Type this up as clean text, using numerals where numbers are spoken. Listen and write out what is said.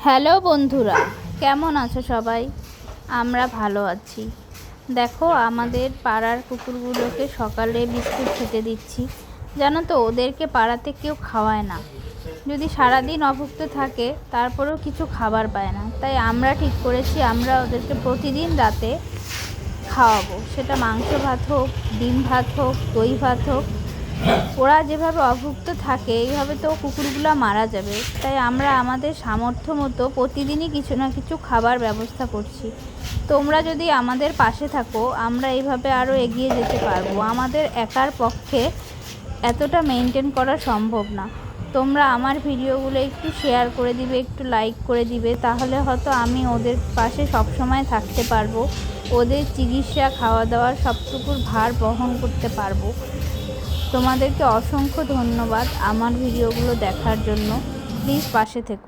Hello বন্ধুরা, কেমন আছো সবাই? আমরা ভালো আছি। দেখো, আমাদের পাড়ার কুকুরগুলোকে সকালে বিস্কুট খেতে দিচ্ছি। জানো তো, ওদেরকে পাড়াতে কেউ খাওয়ায় না। যদি সারাদিন অভুক্ত থাকে তারপরেও কিছু খাবার পায় না। তাই আমরা ঠিক করেছি আমরা ওদেরকে প্রতিদিন রাতে খাওয়াবো। সেটা মাংস ভাত হোক, ডিম ভাত হোক, দই ভাত হোক। ওরা যেভাবে অভুক্ত থাকে এইভাবে তো কুকুরগুলো মারা যাবে। তাই আমরা আমাদের সামর্থ্য মতো প্রতিদিনই কিছু না কিছু খাবার ব্যবস্থা করছি। তোমরা যদি আমাদের পাশে থাকো, আমরা এইভাবে আরও এগিয়ে যেতে পারবো। আমাদের একার পক্ষে এতটা মেনটেন করা সম্ভব না। তোমরা আমার ভিডিওগুলো একটু শেয়ার করে দিবে, একটু লাইক করে দিবে, তাহলে হয়তো আমি ওদের পাশে সবসময় থাকতে পারবো। ওদের চিকিৎসা, খাওয়া দাওয়ার সবটুকুর ভার বহন করতে পারবো। তোমাদেরকে অসংখ্য ধন্যবাদ আমার ভিডিওগুলো দেখার জন্য। প্লিজ পাশে থেকো।